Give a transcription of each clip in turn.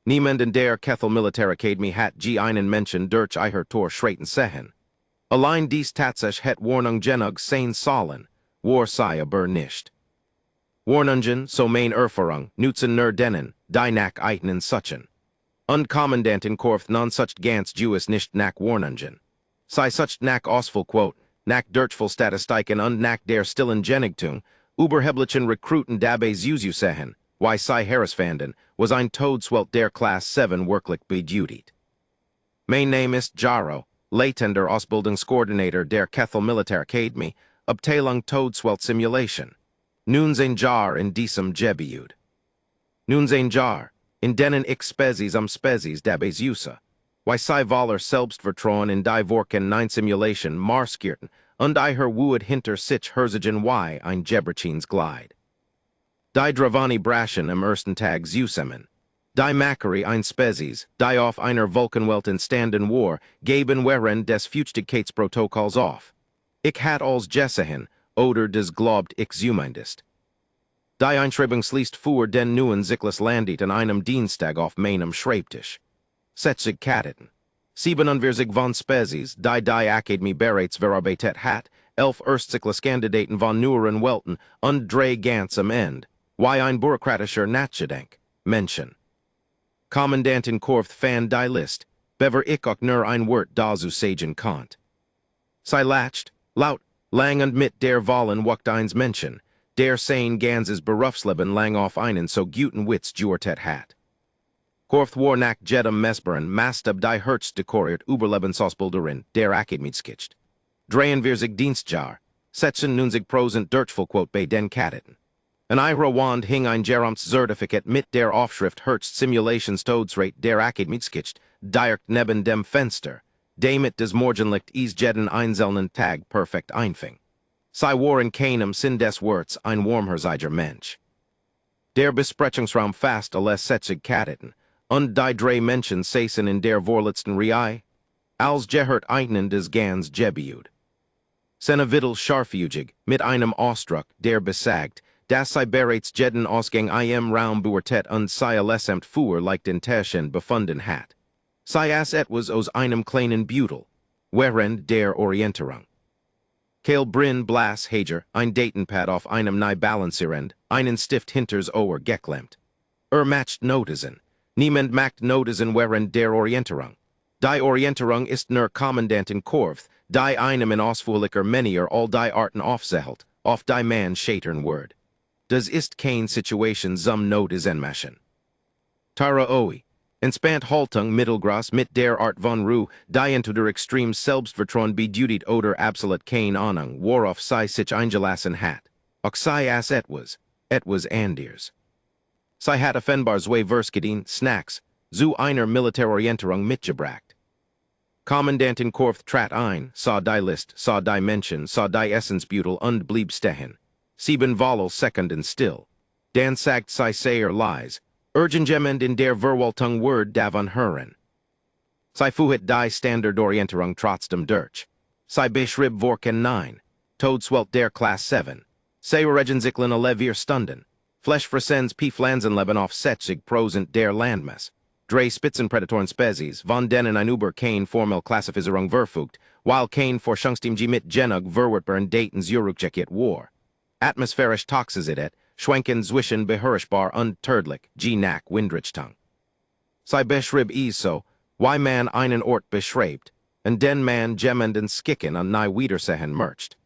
Niemand and der Kethel Militär Academy hat G einen Menschen durch ihr Tor schreiten sehen. Allein dies tatsächlich het Warnung genug sein sollen, war sei aber nicht. Warnungen, so main Erfahrung, nutzen nur denen, die nach eigenen Suchen. Und Kommandanten Korf non such ganz Jews nicht nach Warnungen. Sei such nach Ausfallquote, nach Dirchful Statistiken und nach der stillen Genigtung, überheblichen Rekruten dabei Zuzu sehen, why sei Harrisfanden, was ein Todeswelt der Class 7 wirklich bedutigt. Mein Name ist Jaro, Leitender Ausbildungskoordinator der Kethel Militär Academy, Abteilung Todeswelt Simulation. Nun ein Jahr in diesem Gebiet. Nun ein Jahr, in denen ich Spezies Spezies dabei Usa, why sei Waller Selbstvertrauen in die Vorken 9 Simulation Marskirten und ihr Wued hinter sich Herzigen y ein Jeberchins Glide. Die Dravani Braschen im ersten Tag Zusammen. Die Macquarie ein Spezies, die auf einer Vulkanwelt in Standen war, geben während des Feuchtigkeitsprotokolls auf. Ich hat als Gesehen, oder des glaubt ich zumindest. Die Einschreibung schließt vor den neuen Zyklis landet an einem Dienstag auf meinem Schreibtisch. Setzig Kadeten. 47 von Spezies, die Akademie bereits verarbeitet hat, 11 Erstzyklus-Kandidaten von neueren Welten und 3 ganz am Ende. Why ein bürokratischer Nachgedenk, Menschen. Kommandantin Korf fan die List, bever ich auch nur ein Wort dazu sagen konnt. Sei lacht, laut, lang und mit der Wahlen wacht eins Menschen, der sein ganzes Berufsleben lang auf einen so guten Witz geortet hat. Korf war nach jedem Messbaren Mastab die Herz dekoriert Überlebensausbilderin der Akademie skitcht. Drehen wir sich Dienstjahr, setzen nun sich prosent Dirchfulquote bei den Kadeten. An ihrer Wand hing ein Certifikat mit der Aufschrift Hertz Simulations Todesrate der Akademie skitcht, direkt neben dem Fenster, damit des Morgenlicht is jeden einzelnen Tag perfekt einfing. Sei war in keinem Sinn des Worts ein warmherziger Mensch. Der Besprechungsraum fast alles setzig Kadeten, und die 3 Menschen saßen in der vorletzten Reihe, als gehört einen des ganz Gebiet. Seine Vittel scharfjügig, mit einem Ausdruck, der besagt, dass sei bereits jeden Ausgang im Raum beurtet und sei allesamt fuhr leicht in Taschen befunden hat. Sei as etwas aus einem kleinen Bütel, während der Orientierung. Keil Bryn Blas Hager, ein Datenpad auf einem Balancierend, einen Stift hinters Ohr geklemmt. Matcht Notizen. Niemand macht Notizen während der Orientierung. Die Orientierung ist nur Kommandantin Korf, die einem in ausführlicher Manier all die Arten aufzählt, auf die man schatern Word. Das ist kein Situation zum Notizen machen. Tara Oi. Entspannt Haltung Mittelgras mit der Art von Ruhe, die unter der extrem Selbstvertrauen bedutigt oder absolut keine Ahnung, worauf sei sich eingelassen hat. Auch sei as etwas anders. Sei hat offenbar zwei Verskidin, Snacks, zu einer Militärorientierung mitgebracht. Kommandantin Korf trat ein, sah die List, sah die Menschen, sah die Essensbüttel und blieb stehen. 7 Sekunden still. Dan sagt sei sehr leise, urgengement in der Verwaltung Word davon hören. Sei fuhet die Standardorientierung trotzdem durch. Sei beschrieb Vorken 9, Todeswelt der Class 7. Sei Regensiklen 11 Stunden. Fleshfresens P. Flansenleben auf Setzig prosent der Landmess. 3 Spitzenprädatoren Spezies, von denen ein über kein formel Klassifizierung verfügt, while kein Forschungsteam mit genug verwertbaren Daten zurückgekehrt war. Atmosphärisch Toxizität, Schwenken zwischen beherrschbar und tödlich, nach Windrichtung. Sei beschrieb so, why man einen Ort beschreibt, und den man jemanden skicken und nie wiedersehen mercht.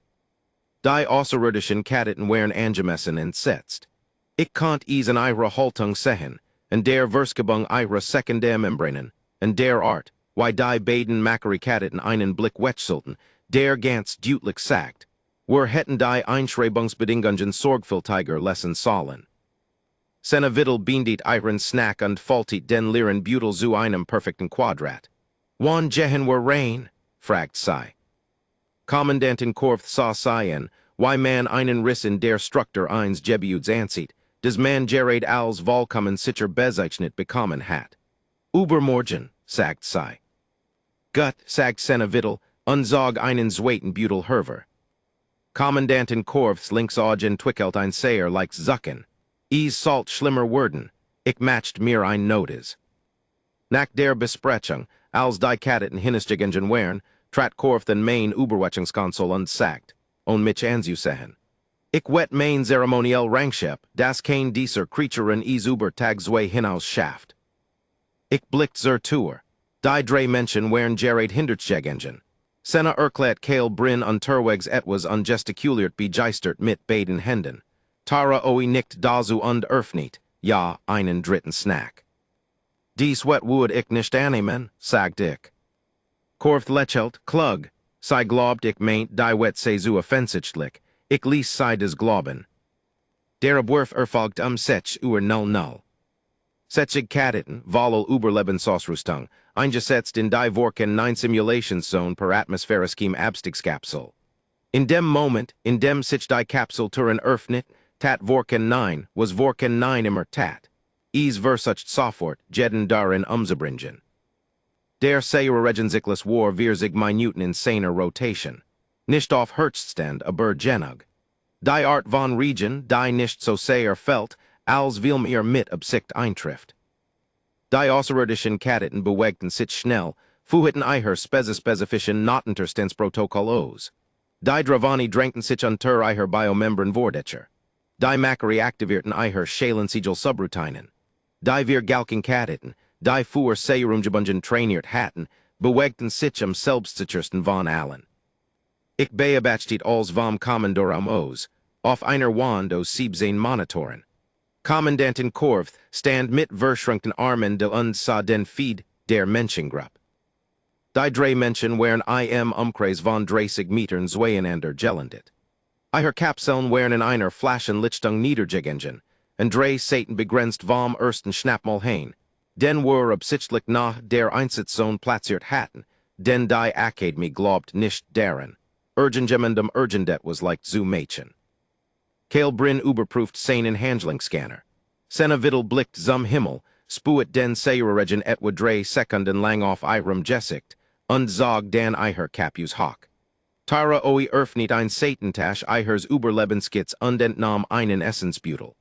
Die außerirdischen Kadeten wären angemessen entsetzt. Ich konnt in ihrer Haltung sehen, und der Verskebung ihrer Sekundärmembranen, und der Art, why die beiden Macquarie-Kadeten einen Blick wechselten, der ganz deutlich sagt, hätten die Einschreibungsbedingungen sorgfältiger lassen sollen. Seine Vittel bindet ihren Snack und faltet den leeren Bütel zu einem perfekten Quadrat. Wann gehen wir rein? Fragt sei. Kommandantin Korf sah seien, why man einen Riss in der Struktur eins Gebiets ansieht, des man gerät als vollkommen sicher Bezeichnet bekommen hat. Übermorgen, sagt sei. Gut, sagt seine Vittel, und zog einen zweiten Bütel herver. Kommandantin Korfs linksaugen twickelt ein Seher like Zucken. Is salt schlimmer Worden. Ich matcht mir ein Notiz. Nack der Besprechung, als die Kadeten Hinnisjigingen wären, trat Korf den main Überwachungskonsol und sagt, on mich anzusehen. Ich wet main zeremoniell Rangship, das kein dieser Creaturen is über Tag zwei hinaus schafft. Ich blickt zur Tour. Die drei Menschen wären gerät Hindertjegingen. Senna erklärt Kale Brin unterwegs etwas ungestikuliert begeistert mit beiden Händen. Tara oi nickt dazu und öffnet, ja, einen dritten Snack. Dies wet would ich nicht annehmen, sagt ich. Korf lächelt, klug, sei glaubt ich meint die wet sei so offensichtlich, ich ließ sei des glauben. Der Abwurf erfolgt Sech über 0-0. Setchig Kadeten, volal Überlebensausrüstung, eingesetzt in die Vorken 9 Simulationszone per Atmosphäreskim Abstiegskapsel. In dem Moment, in dem sich die Kapsel Turen öffnet, tat Vorken 9 was Vorken 9 immer tat. Is versucht sofort, jeden darin umzubringen. Der Sayurregensickles war wir sich minuten in seiner Rotation. Nicht auf Herzstand aber genug. Die Art von Regen, die nicht so sehr fällt, als vielmehr ihr mit Absicht eintrifft. Die außerirdischen Kadeten bewegten sich schnell, fuhten eiher spezifischen Notenterstensprotokollos. Die Dravani drängten sich unter eiher Biomembran Vordecher. Die Macquarie aktivierten eiher Schalen-Siegel Subroutinen. Die wir Galken Kadeten, die fuhr Sayurumgebungen trainiert hatten, bewegten sich selbstsichersten von allen. Ich beobachtet als vom Kommandor Os, auf einer Wand aus 17 Monitoren. Kommandantin Korf stand mit verschränkten Armen de uns sa den Feed der Menschengruppe. Die drei Menschen wären Umkreis von 30 Metern zweieinander gelandet. Eiher Kapseln wären in einer flaschen Lichtung niedergegangen, und drei Satan begrenzt vom ersten Schnappmal hein, den were absichtlich nach der Einsatzzone platziert hatten, denn die Akademie glaubt nicht daran. Urgengemendum urgendet was like zu Mädchen. Kale Brin überprüft seinen Handlingsscanner. Senna Vittel blickt zum Himmel, spuet den Sayurregen etwa 3 Sekunden lang auf ihrem Gesicht, und sagt den eiher Kapus Hawk. Tara oi öffnet ein Satentasch eihers Überlebenskits und entnahm einen Essensbüttel.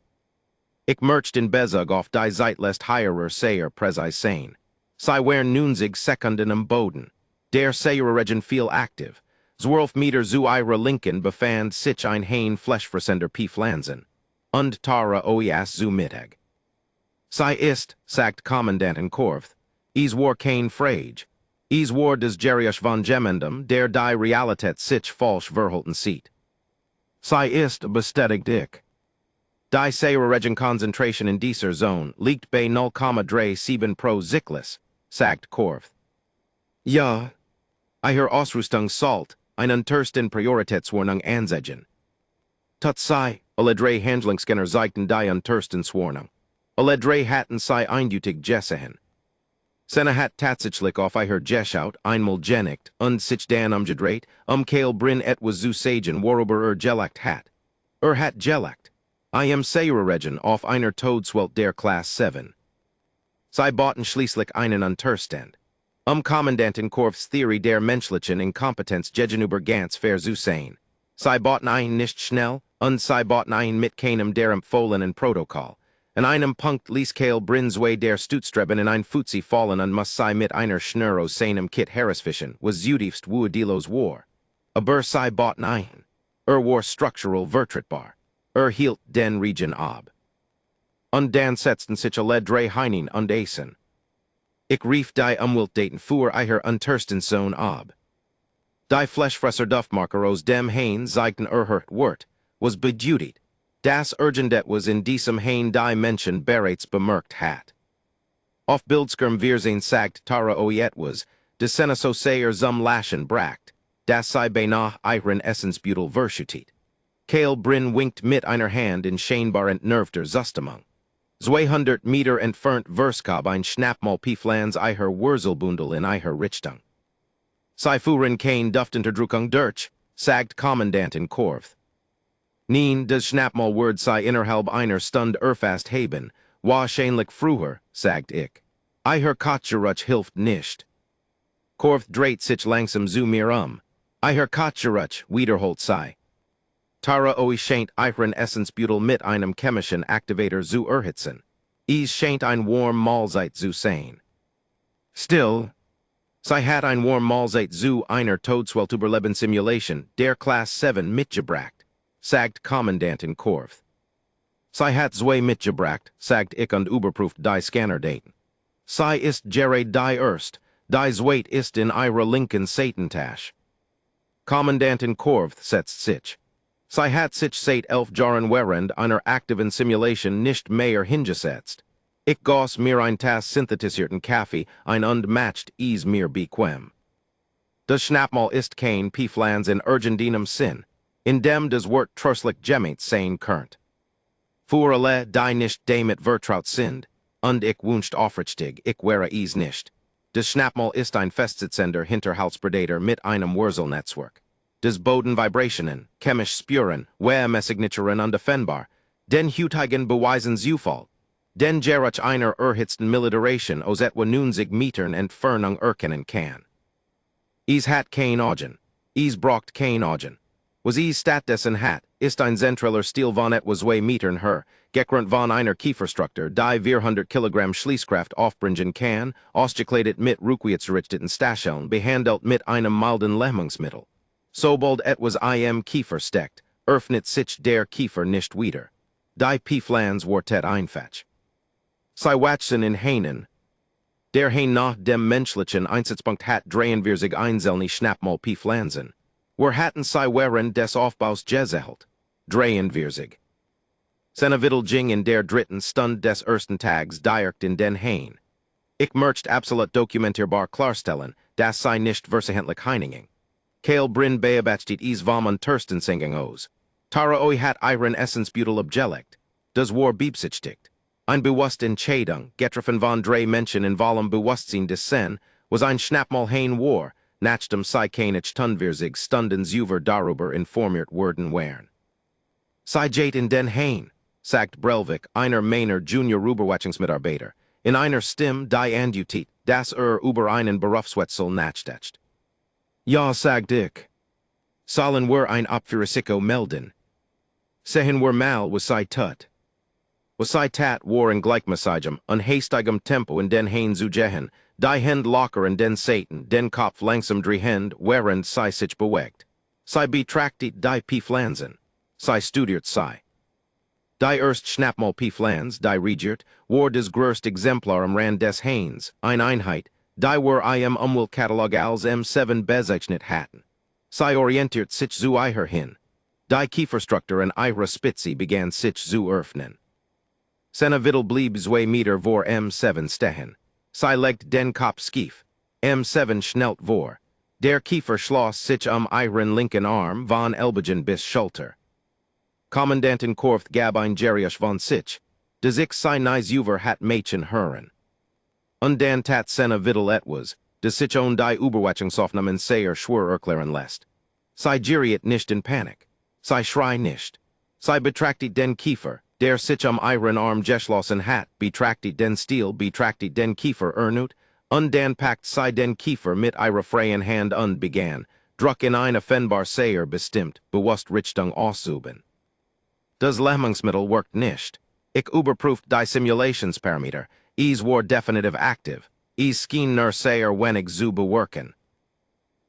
Ich mercht in Bezug auf die Zeitläst heirer Sayer Präsei sein. Sei wären nun sig Sekunden am Boden. Der Sayurregen viel aktiv. 12 Meter zu ihrer Linken befand sich ein Hain Fleshversender Pflanzen. Und Tara oias zu Mittag. Sei ist, sagt Kommandantin Korf, is war kein Frage. Is war des Gerius von Gemendum, der die Realität sich falsch verhalten sieht. Sei ist bestätigt ich. Die Sayurregen Konzentration in dieser Zone liegt bei 0,37 pro Zyklis, sagt Korf. Ja, eiher Ausrüstung sollt ein untersten Prioritätswarnung anzeigen. Tut sei, alle drei Handlingsscanner zeigten die unterstenswarnung. Alle drei hatten sei eindeutig gesehen. Senna hat tatsächlich auf eiher Geschaut einmal genigt und sich dann umgedreht, Kale Brin etwas zu sagen, worüber gelegt hat. Hat gelegt. I am Sayurregen auf einer Todeswelt der Class 7. Sie boten schließlich einen Unterstand. Kommandantin Korfs Theorie der menschlichen Inkompetenz gegenüber ganz fair zu sein. Sie boten ein nicht schnell, und sie boten ein mit keinem der empfohlenen Protokoll. In einem Punkt ließ Kale Brinsway der Stutstreben in ein Fuzzi fallen und muss sei mit einer Schnur aus seinem Kit herausfischen, was zutiefst Wuadilos war. Aber sie boten ein. War structural vertretbar. Hielt den Region ab. Und dann setzten sich alle drei Heinen und Eisen. Ich rief die Umweltdaten für eiher Unterstenzone ab. Die Fleshfresser Duftmarker aus dem Hain zeigten Wort, was bedutigt. Das Urgendet was in diesem Hain die Menschen bereits bemerkt hat. Auf Bildskirm wir sehen sagt Tara oiet was, de Senna so sehr zum Laschen bracht, das sei beinahe eiren Essensbüttel verschüttet. Kale Brin winkt mit einer Hand in scheinbar entnervter Zustimmung. 200 Meter entfernt verskab ein Schnappmal Pflanz eiher Wurzelbündel in eiher Richtung. Sei fuhren kein Duftenterdrückung durch, sagt Kommandantin Korf. Nien des Schnappmal Word sei innerhalb einer Stund erfast haben, wahrscheinlich früher, sagt ich. Eiher Kotcherutsch hilft nicht. Korf dreht sich langsam zu mir Eiher Kotcherutsch wiederholt sei. Tara oi scheint eiren Essensbüttel mit einem chemischen Aktivator zu erhitzen. Is scheint ein warm Mahlzeit zu sein. Still, sie hat ein warm Malzeit zu einer Todeswelt-Training Simulation, der Class 7 mitgebracht, sagt Kommandantin Korf. Sie hat zwei mitgebracht, sagt ich und überprüft die Scannerdaten. Sie ist gerade die erst, die zweit ist in ihrer linken Seitentasche. Kommandantin Korf setzt sich. Sie hat sich seit 11 Jahren während einer aktiven Simulation nicht mehr hingesetzt. Ich goss mir ein Tass synthetisierten Kaffee ein und matcht is mir bequem. Das Schnappmal ist kein Pflanz in urgendinem Sinn, in dem das Wort tröstlich gemeint sein könnt. Für alle, die nicht damit vertraut sind, und ich wünscht aufrichtig, ich wäre is nicht. Das Schnappmal ist ein festsitzender Hinterhaltspredator mit einem Wurzelnetzwerk. Das Bodenvibrationen, chemisch spüren, Wärmesignaturen undefendbar, den heutigen Beweisen Zufall, den gerach einer erhitzten Militaration aus etwa 90 Metern Entfernung erkennen kann. Is hat kein Augen, is braucht kein Augen. Was is stattdessen hat, ist ein zentraler Stil von etwa 2 Metern her, gekrönt von einer Kieferstruktur, die 400 Kilogramm Schließkraft aufbringen kann, ausgekleidet mit Ruquitzrichteten Stacheln, behandelt mit einem milden Lähmungsmittel. Sobald etwas im Kiefer steckt, öffnet sich der Kiefer nicht wieder. Die Pflanz wortet einfach. Sie wachsen in Hainen. Der Hain nach dem menschlichen Einsatzpunkt hat drehen wir sich einzelne Schnappmal Pflanzen. Wir hatten sie während des Aufbaus gesehelt. Drehen wir sich. Seine Wittelsing in der dritten Stunde des ersten Tags direkt in den Hain. Ich möchte absolut dokumentierbar klarstellen, dass sie nicht versehentlich Heiningen. Kale Brin beabachtet is vom und Tursten singing aus. Tara oi hat ihren Essensbutel abgelegt. Das war beabsichtigt. Ein bewusst Entscheidung, getroffen von drei Menschen in vollem Bewusstsein des Sen, was ein Schnappmal hein war, nachdem sie keine Stunde sich Stunden über darüber informiert worden wären. Sie geht in den Hain, sagt Brelvik, einer meiner Junior-Überwachungsmitarbeiter, in einer Stimme, die andutit, dass über einen Berufswechsel nachdenkt. Ja, sagt ich. Sollen wir ein Abführrisiko melden? Sehen wir mal, was sie tut. Was sie tat war in gleichmäßigem, unhastigem Tempo in den Hain zu gehen, die Hände locker in den Seiten, den Kopf langsam drehend, während sie sich bewegt. Sie betrachtet die Pflanzen. Sie studiert sie. Die erst Schnappmal Pflanz, die regiert, war das größte Exemplar am Rand des Hains, eine Einheit, die wir im Umweltkatalog als M7 bezeichnet hatten. Sie orientiert sich zu ihr hin. Die Kieferstruktur in ihrer Spitze begann sich zu öffnen. Seine Vittel blieb 2 Meter vor M7 stehen. Sie legt den Kopf schief. M7 schnellt vor. Der Kiefer schloss sich ihren linken Arm von Ellbogen bis Schulter. Kommandantin Korf gab ein Geriach von sich, des ich sei nice über hat Mädchen hören. Und dann tat seine Vittel etwas, des sich on die Überwachungsaufnahmen sehr schwer erklären lässt. Sie geriet nicht in Panik. Sie schrei nicht. Sie betrachtet den Kiefer, der sich ihren Arm geschlossen hat, betrachtet den Stil, betrachtet den Kiefer ernut, und dann packt sie den Kiefer mit ihrer freien Hand und begann, druck in eine fennbar sehr bestimmt, bewusst Richtung auszuüben. Das Lähmungsmittel wirkt nicht. Ich überprüft die Simulationsparameter, is war definitiv aktiv, is schien nur sehr wenig zu bewerken.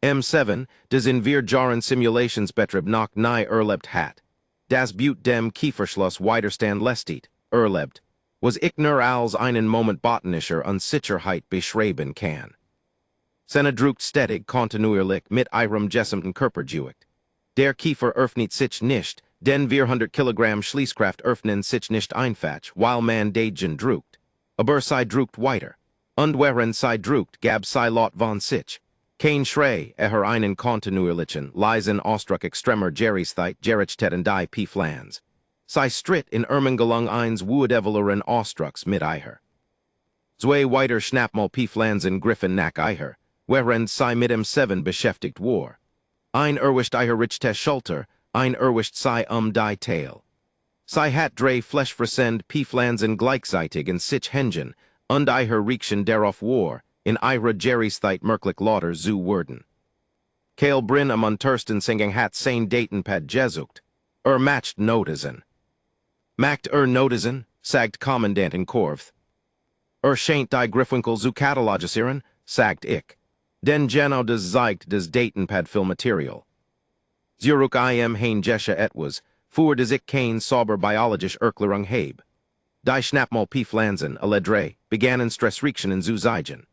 M7, des in wir Jahren Simulationsbetrieb noch nie erlebt hat. Das Butte dem Kieferschluss Widerstand lästigt, erlebt, was ich nur als einen Moment botanischer Unsicherheit beschreiben kann. Seine druckt stetig kontinuierlich mit ihrem gesamten Körper juckt. Der Kiefer öffnet sich nicht, denn 400 Kilogramm Schließkraft öffnen sich nicht einfach, weil man den druckt. Aber sie druckt weiter. Und während sie druckt, gab sie Lot von sich. Kein Schrei, einen kontinuierlichen, leisen Ausdruck extremer Gerichtskeit Gerichteten die Pflanz. Sie stritt in Ermangelung eines wohldeveleren Ausdrucks mit ihr. Zwei weiter Schnappmal Pflanzen griffen nach ihr, während sie mit M7 beschäftigt war. Ein erwischt ihr Richte Schulter, ein erwischt sie die Tail. Sie hat drei fleshfressend Pflanzen gleichzeitig in sich hängen, und ihr Riechchen darauf war, in ihrer Gerichtheit merklich lauter zu werden. Kale Brin am Tursten singing hat sein Datenpad gesucht. Matcht Notizen. Macht Notizen, sagt Kommandantin Korf. Scheint die Griffwinkel zu katalogisieren, sagt ich. Den genau das zeigt des Daten pad Filmmaterial. Zurück im hein Jesche etwas, für des ich kein sauber biologisch Erklärung habe. Die Schnappmal P. Flansen, a ledre, begannen Stressreaktionen zu zeigen.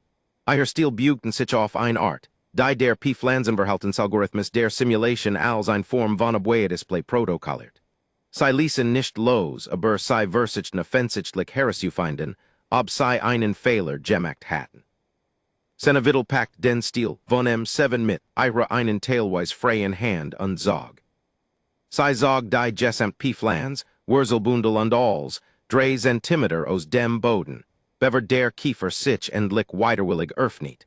Iher Stil bugten sich auf ein Art, die der P. Flansenverhaltensalgorithmus der Simulation als ein Form von Abwehr-Display protokolliert. Sie ließen nicht los, aber sie versichten offensichtlich herauszufinden, ob sie einen Fehler gemacht hatten. Senevittel packt den Stil von M7 mit ihrer einen teilweise freien Hand und zog. Sie zog die gesamt P. Flans, Wurzelbündel und alls, drei Zentimeter aus dem Boden, bever der Kiefer sich endlich widerwillig öffnet.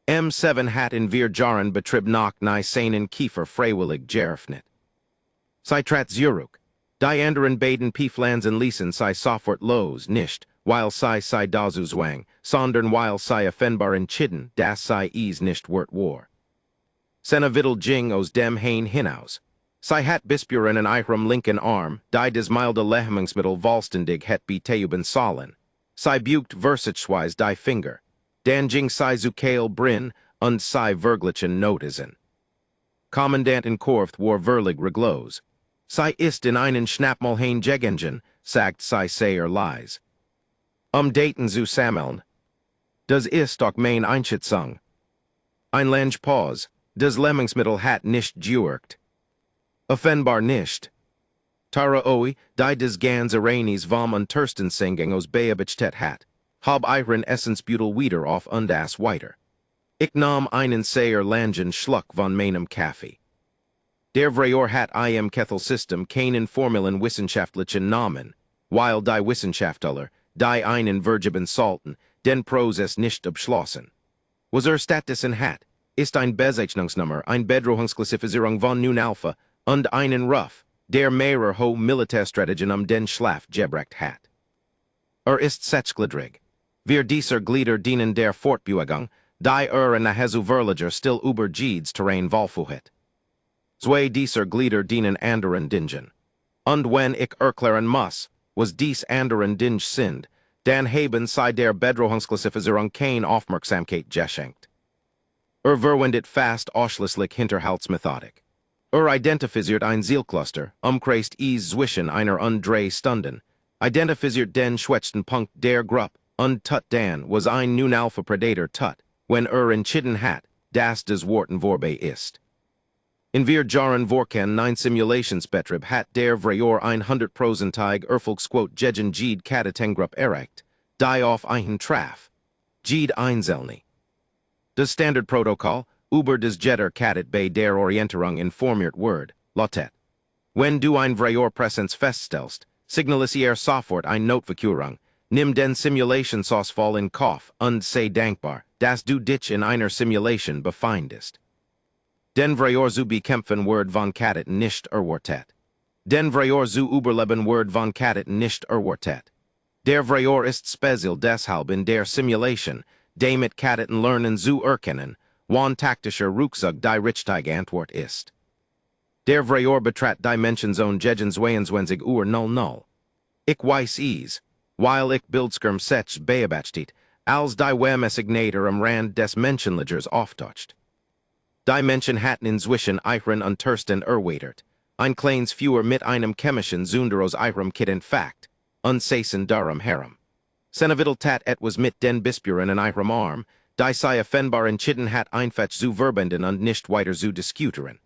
M7 hat in wir Jahren betrieb nach nie seinen Kiefer freiwillig geöffnet. Sie trat zurück. Die anderen beiden P. Flansen ließen sie sofort los, nicht, weil sie dazu zwang, sondern weil sie offenbar entschieden, dass sie es nicht wert war. Senevittel ging aus dem hein hinaus. Sie hat Bispüren in ihrem linken Arm, die des milde Lehmungsmittel vollständig het beteuben sollen. Sie bugt versichtweise die Finger. Dan ging sie zu Kale Brin und sie verglichen Notizen. Kommandant in Korft war verlig reglos. Sie ist in einen Schnappmal hein Jegengen, sagt sie sehr leise. Daten zu sammeln. Das ist auch mein Einschätzung. Ein lange Pause, das Lehmungsmittel hat nicht gewirkt. Offenbar nicht. Tara oi, die des ganz Aranis vom Unterstützung aus beobachtet hat, hab ihren Essensbüttel wieder auf und das weiter. Ich nahm einen sehr langen Schluck von meinem Kaffee. Der Vreur hat im Kethelsystem keinen formellen wissenschaftlichen Namen, weil die Wissenschaftler, die einen vergeben sollten, den Prozess nicht abschlossen. Was stattdessen hat, ist ein Bezeichnungsnummer, ein Bedrohungsklassifizierung von nun Alpha und einen Ruf, der mehrere ho Militärstrategien den Schlaf gebracht hat. Ist sechsgliedrig. Wir dieser Glieder dienen der Fortbewegung, die in nahezu Verleger still über Jeeds Terrain Volfuhet. Zwei dieser Glieder dienen anderen Dingen. Und wenn ich erklären muss, was dies anderen Dinge sind, dann haben sie der Bedrohungsklassifizierung kein Aufmerksamkeit geschenkt. Verwendet fast ausschließlich Hinterhaltsmethodik. Identifiziert ein Zielcluster, umkreist es zwischen einer und drei Stunden, identifiziert den schwächsten Punkt der Gruppe, und tut dann, was ein nun Alpha Predator tut, wenn entschieden hat, dass des Worten vorbei ist. In wir Jahren vorken ein Simulationsbetrieb hat der Vreur 100%ig Erfolgsquote gegen Jeed Katetengrupp erreicht, die auf einen traf. Jeed einzelne. Das Standardprotokoll, über des Jetter Katet bei der Orientierung informiert wird, lautet. Wenn du ein Vreur Präsenz feststellst, signalisier sofort ein Notverkürung, nimm den Simulationsausfall in Kauf und sei dankbar, dass du dich in einer Simulation befindest. Den Vreur zu bekämpfen wird von Katet nicht erwartet. Den Vreur zu überleben wird von Katet nicht erwartet. Der Vreur ist speziell deshalb in der Simulation, damit Kateten lernen zu erkennen, wann taktischer Rückzug die richtige Antwort ist. Der Vreur betrat die Menschenzone gegen 22 Uhr 00. Ich weiß es, weil ich Bildschirm sech beobachtet, als die Wemessignator am Rand des Menschenlegers auftaucht. Die Menschen hatten inzwischen ihren Untersten erweitert, ein kleines Führer mit einem chemischen Zunder aus ihrem Kit entfacht, und saßen darum herum. Senevittel tat etwas mit den Bispüren in ihrem Arm, die sie offenbar entschieden hat einfach zu verbinden und nicht weiter zu diskutieren.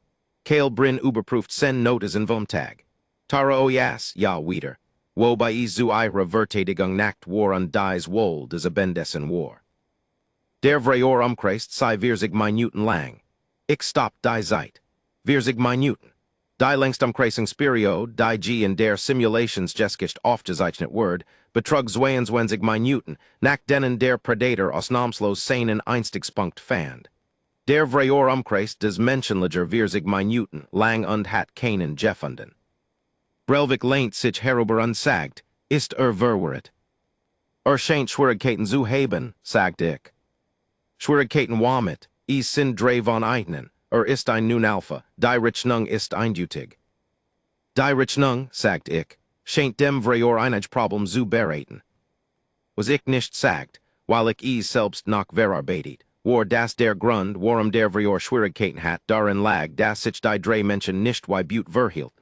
Kale Brin überprüft sen Notizen vom Tag. Tara ojas, ja wieder, wobei es zu ihrer Verteidigung nackt war und dies wohl des Abendessen war. Der Vreur umkreist sei 40 Minuten lang. Ich stopp die Zeit. 40 Minuten. Die Längstumkreisungsperiode, die G in der Simulationsgeschichte aufgezeichnet wird, betrug 22 Minuten, nach denen der Predator ausnahmslos seinen Einstiegspunkt fand. Der Vreur umkreist des Menschenleger 40 Minuten lang und hat keinen gefunden. Brelvik lehnt sich herüber und sagt, ist verwirrt. Scheint Schwierigkeiten zu haben, sagt ich. Schwierigkeiten womit, es sind drei von ihnen. Ist ein nun Alpha, die Rechnung ist eindeutig. Die Rechnung, sagt ich, scheint dem Vreur ein Problem zu bereiten. Was ich nicht sagt, weil ich es selbst noch verarbeitet, war das der Grund, warum der Vrior Schwierigkeiten hat, darin lag, das sich die drei Menschen nicht wie Butte verhielt.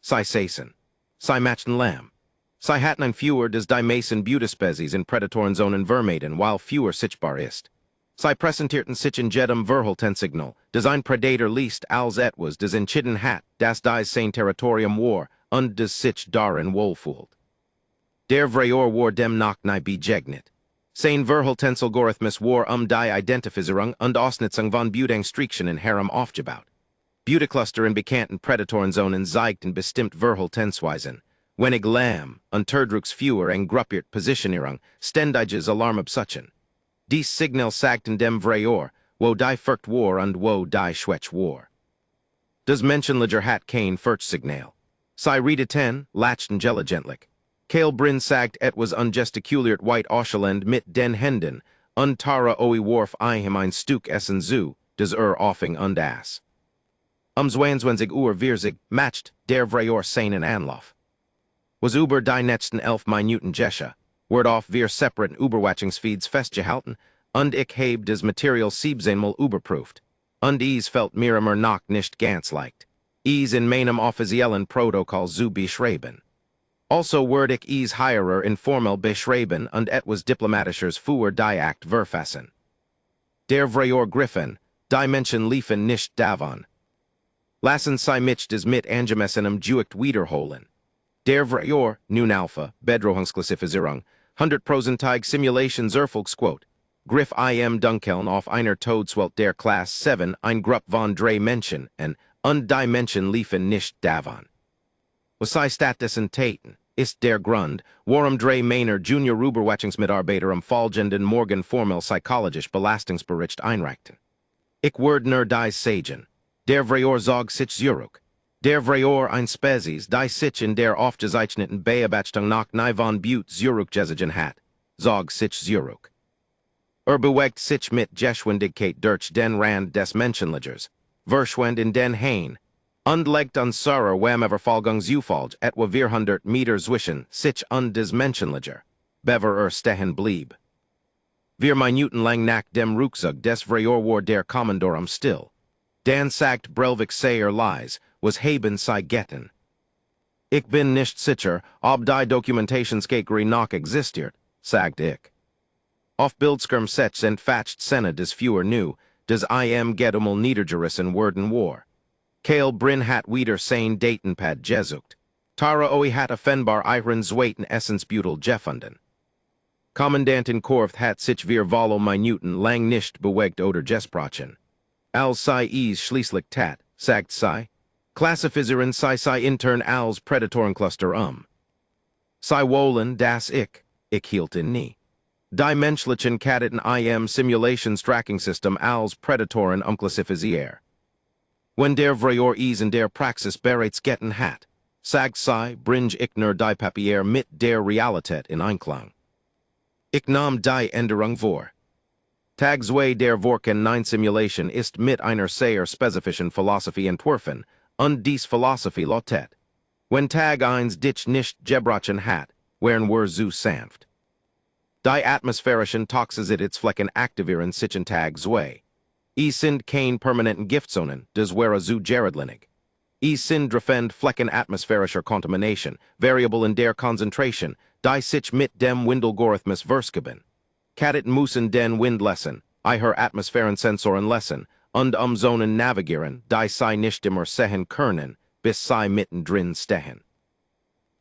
Sie saßen. Sie machten Lamb. Sie hatten ein fewer des die Mason Butespezies in Predatoren Zonen vermeiden, while fewer sichtbar ist. Sie präsentierten sich in jedem Verhaltenssignal, des ein Predator liest als etwas des entschieden hat, das die sein Territorium war, und des sich darin wohlfühlt. Der Vrior war dem nach nie begegnet. Sein Verhaltensalgorithmus war die Identifizierung und Ausnutzung von Buteangstreakchen in Harem aufgebaut. Butecluster in bekannten Predatorenzonen zeigten bestimmt Verhaltensweisen. Wenig Lamm, unterdrucks fewer en gruppiert Positionierung, ständiges Alarmabsuchen. Dies Signal sagten dem Vrior, wo die Furcht war und wo die Schwäche war. Das Menschenlicher hat kein Furchtsignal. Sie redeten, lachten gelagentlich. Kale Bryn sagt etwas ungestikuliert white Ausschelend mit den Händen, Tara oi warf ihm ein Stück Essen zu, des offing und ass. 22 Uhr vierzig matcht der Vrior seinen Anlauf. Was über die nächsten 11 Minuten Gesche, wird auf wir separaten Überwachungsfeeds festgehalten, und ich heb des Material 17mal überprüft, und is fällt mir immer noch nicht ganz leicht. Is in meinem offiziellen Protokoll zu beschreiben. Also wird ich is hierer informell beschreiben und etwas diplomatischers für die Akt verfassen. Der Vrior Griffin, die Menschen liefen nicht davon. Lassen Sie mich des mit angemessenem Juicht wiederholen. Der Vrior, nun Alpha, Bedrohungsklassifizierung, 100%ig Simulationserfolgsquote, Griff im Dunkeln auf einer Todeswelt der Class 7 ein Grupp von drei Menschen und die Menschen liefen nicht davon. Was sei stattdessen Taten, ist der Grund, warum drei Mainer Junior Überwachungsmitarbeiter am folgenden Morgen formell psychologisch Belastungsbericht einreichten. Ich werde nur die sagen. Der Vrior zog sich zurück. Der Vrior ein Spezies, die sich in der aufgezeichneten Beobachtung nach nie von Butte zurückgezogen hat, zog sich zurück. Bewegt sich mit Geschwindigkeit durch den Rand des Menschenlichers, verschwand in den Hain, und legt an Sarah Verfolgungsufalg etwa 400 Meter zwischen sich und des Menschenlicher, bever stehen blieb. Wir Minuten lang nach dem Rückzug des Vrior war der Kommandorum still. Dan sagt Brelvik sayer lies, was haben sie getten. Ich bin nicht sicher, ob die Dokumentationskekerie noch existiert, sagt ich. Auf Bildskirm setzt entfatscht Sena des fewer nu, des im gedumal niedergerissen worden war. Kale Bryn hat wieder sein Datenpad gesucht. Tara oi hat offenbar ihren zweiten Essensbutel gefunden. Kommandantin Korth hat sich wir Volo Minuten lang nicht bewegt oder gesprochen. Als sei is schließlich tat, sagt sei. Klassifizieren sei intern als Predatorencluster Sei wollen das ich hielt in nie. Die menschlichen Kadeten im Simulations Tracking System als Predatoren klassifizier. Wenn der Vrior is in der Praxis bereits getten hat, sagt sei, bringe ich nur die Papier mit der Realität in Einklang. Ich nahm die Änderung vor. Tag 2 der Vorken 9 Simulation ist mit einer sehr spezifischen Philosophie entworfen, und dies Philosophie lautet. Wenn Tag 1 dich nicht gebrochen hat, wären wir zu sanft. Die atmosphärischen Toxizitetsflecken aktivieren sich in Tag 2. Sind kein permanenten Giftzonen, des wäre zu geradlinig. Sind drefend Flecken atmosphärischer Kontamination, variable in der Konzentration, die sich mit dem Windelgorithmus verskeben. Kadet müssen den Wind lessen, her Atmosphärensensoren lessen, und Zonen navigieren, die sei nicht immer sehen können, bis sei mittendrin stehen.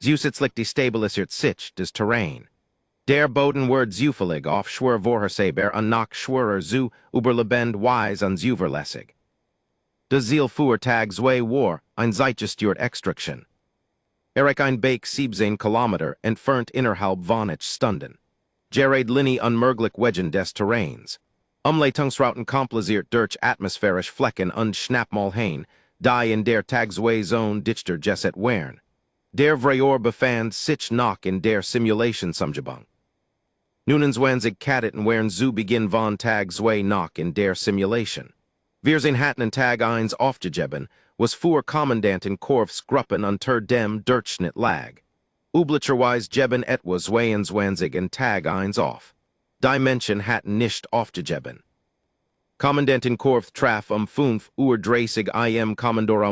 Zusätzlich destabilisiert sich des Terrain. Der Boden wird zufällig auf schwer vorhersehbar und noch schwerer zu überlebend wise und zuverlässig. Das Ziel für Tag 2 war ein zeitgesteuert Extraction. Ein Bake 17 Kilometer entfernt innerhalb von Stunden. Gerard Linie unmöglich wegen des Terrains. Leitungsrouten kompliziert durch atmosphärisch Flecken und Schnappmalhain, die in der Tag 2 Zone dichter geset wären. Der Vrior befand sich noch in der Simulationsumgebung. 29 Kadeten wären zu Beginn von Tag 2 noch in der Simulation. Wir sind hatten in Tag 1 aufgegeben, was für Kommandantin Korfs Gruppen unter dem Durchschnitt lag. Üblicherweise geben etwa 22 in Tag 1 auf. Die Menschen hatten nicht aufgegeben. Kommandantin Korth traf fünf Uhr dreißig im Kommandor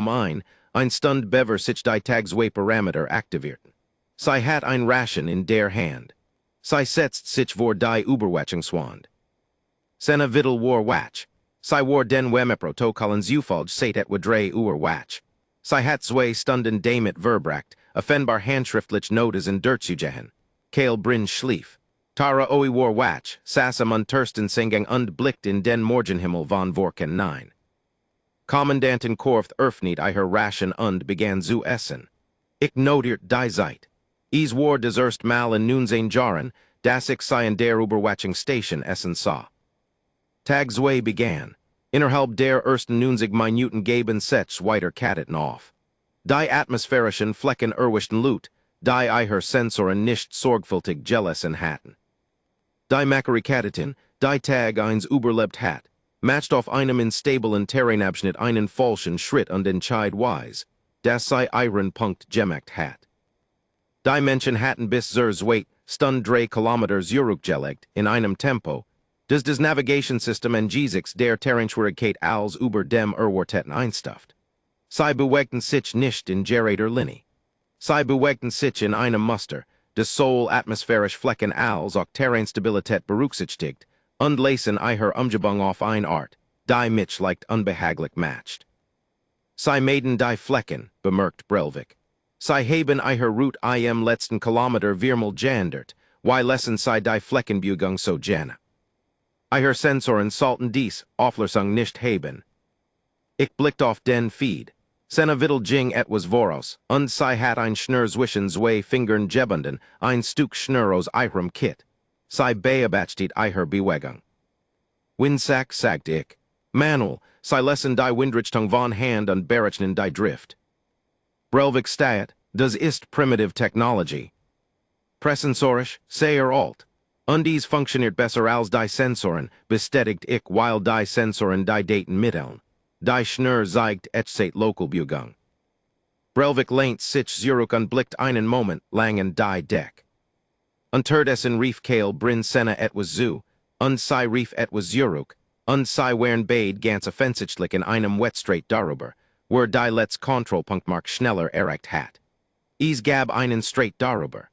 ein Stund bever sich die Tagsway Parameter aktivierten. Sie hat ein Ration in der Hand. Sie setzt sich vor die Überwachungswand. Sena Vittel war Watch. Sie war den Wemmeprotokollens Ufalj seit etwa 3 Uhr Watch. Sie hat zwei Stunden damit verbracht, offenbar handschriftlich Notes in Durchzugehen. Kale Bryn schlief. Tara Oi war Watch, Sassam untersten Singing und blickt in den Morgenhimmel von Vorken 9. Kommandantin Korth öffnet ihr Ration und begann zu essen. Ich notiert die Zeit. Is war des erst Mal in Nunzane Jahren, das ich sie in der Überwachung Station essen sah. Tagsway began. Innerhalb der ersten 90 Minuten gaben sich weiter Kadeten auf. Die atmosphärischen Flecken erwischten Lut, die ihr Sensoren nicht sorgfältig gelassen hatten. Die Makarikaditin, die Tag eins überlebt hat, matcht auf einem instablen Terrainabschnitt einen falschen Schritt und entscheidweise, dass sie ihren Punkt gemacht hat. Die Menschen hatten bis zur Zweit Stund 3 Kilometer zurückgelegt in einem Tempo, das Navigationssystem en G6 der Terrainschwierigkeit als über dem Erwarteten einstuft. Sie bewegten sich nicht in gerader Linie. Sie bewegten sich in einem Muster, das soll atmosphärisch Flecken als auch Terrainstabilität berücksichtigt, und lesen ihr Umgebung auf eine Art, die mich leicht unbehaglich matcht. Sie meiden die Flecken, bemerkt Brelvik. Sie haben ihr Route im letzten Kilometer viermal geändert, why lesen sie die Fleckenbewegung so gerne. Ihr Sensoren sollten dies Auflösung nicht haben. Ich blickt auf den Feed. Sena Vittel ging etwas voraus, und sie hat ein Schnur zwischen zwei Fingern gebunden, ein Stück Schnur aus ihrem Kit. Sie beobachtet ihr Bewegung. Windsack sagte ich. Manuel, sie lesen die Windrichtung von Hand und berechnen die Drift. Brelvik steht, das ist primitive Technology. Pressensorisch, sehr alt. Und dies funktioniert besser als die Sensoren, bestätigt ich, weil die Sensoren die Daten mitteln. Die Schnur zeigt Echseit Lokalbewegung. Brelvik lehnt sich zurück und blickt einen Moment lang in die Deck. Unterdessen rief Kale Bryn Sena etwas zu, und sie rief etwas zurück, und sie waren beide ganz offensichtlich in einem Wettstreit darüber, wo die letzte Kontrollpunktmark schneller erreicht hat. Es gab einen Streit darüber.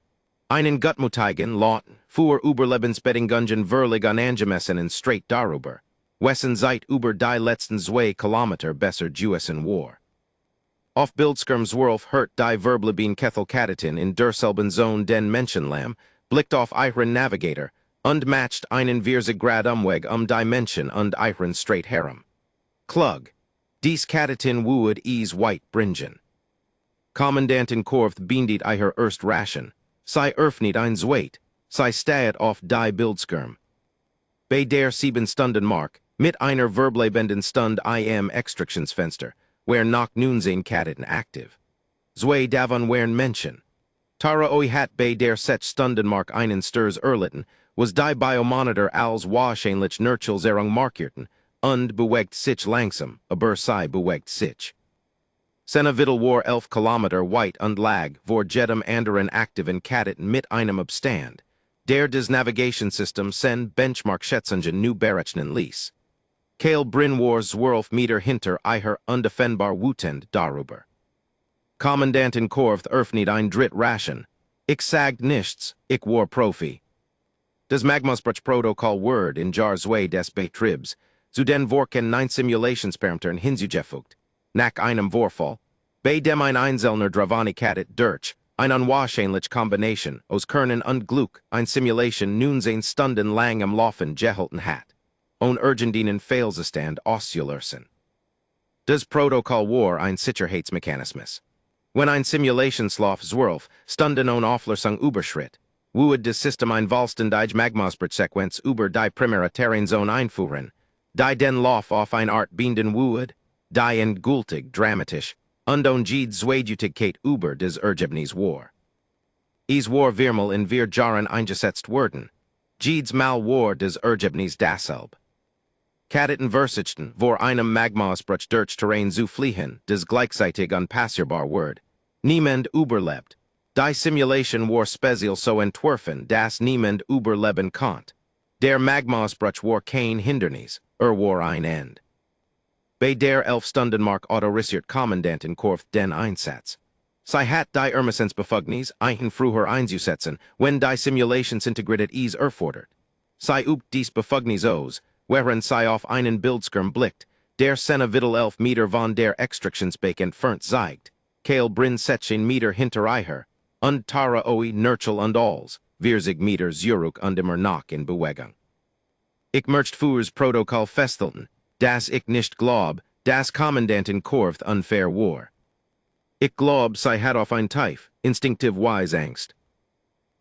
Einen gutmütigen, lauten, für Überlebensbedingungen völlig unangemessenen Streit darüber, wessen Zeit über die letzten 2 Kilometer besser gewissen war. Auf Bildskirmswurf hört die Verbleben Kethelkaditin in derselben Zone den Menschenlam, blickt auf ihren Navigator und matcht einen 40 Grad Umweg die Menschen und ihren Straight herum. Klug. Dies Kaditin wued is white bringen. Kommandantin Korth beendet ihr erst Ration. Sie öffnet ein Zweit. Sie steht auf die Bildskirm. Bei der 7 Stunden Mark, mit einer verblebenden Stund im Extraktionsfenster, where noch 19 Kadeten aktiv. Zwei davon waren Menschen. Tara Oi hat bei der 6 Stunden Mark einen Sturs erlitten, was die Biomonitor als wahrscheinlich Nurchilserung markierten, und bewegt sich langsam, aber sie bewegt sich. Sena Vittel war 11 Kilometer weit und lag vor jedem anderen aktiven Kadeten mit einem Abstand, der des Navigationssystem sen Benchmark-Schätzungen nu berechnen ließ. Kale Bryn war 12 Meter hinter ihr undefendbar wütend darüber. Kommandantin Korth öffnet ein Dritt Ration. Ich sagt nichts, ich war Profi. Das Magmasprach-Protokoll Word in jar 2 des Betriebs, zu den Vorken 9 Simulationsparametern hinzugefügt. Nach einem Vorfall, bei dem ein einzelner Dravani-Kadet durch, ein unwahrscheinlich Kombination aus Kernen und Glück ein Simulation nun 10 Stunden lang am Laufen gehalten hat. On urgendinen Fehlzustand auszulösen. Das Protokoll war ein Sicherheitsmechanismus. Wenn ein Simulationslauf 12 Stunden on Auflösung überschritt, wued das System ein vollständige Magmasprach-Sequenz über die primäre Terrainzone einführen, die den Lauf auf eine Art binden wued, die endgültig dramatisch und jede Zweideutigkeit über des Ergebnis war. Es war viermal in 4 Jahren eingesetzt worden, jedes Mal war des Ergebnis dasselbe. Kadeten versichten vor einem Magmasprach durch Terrain zu fliehen, des gleichzeitig unpassierbar word. Niemand überlebt. Die Simulation war speziell so entworfen, dass niemand überleben konnte. Der Magmasprach war kein Hindernis, war ein End. Bei der Elfstundenmark autorisiert Kommandant in Korf den Einsatz. Sie hat die Ermessensbefugnis ein früher einzusetzen, wenn die Simulationsintegrität es erfordert. Sie übt dies Befugnis aus, während sie auf einen Bildschirm blickt, der seine Vittel 11 Meter von der Extraktionsbeck entfernt zeigt. Kale Bryn 16 Meter hinter ihr, und Tara Oi Nurchel und Alls, 40 Meter Zurück und immer noch in Bewegung. Ich möchte fürs Protokoll festhalten, dass ich nicht glaub, dass Kommandant in Korf unfair war. Ich glaub, sie hat auf ein Tief, instinktiv wise Angst.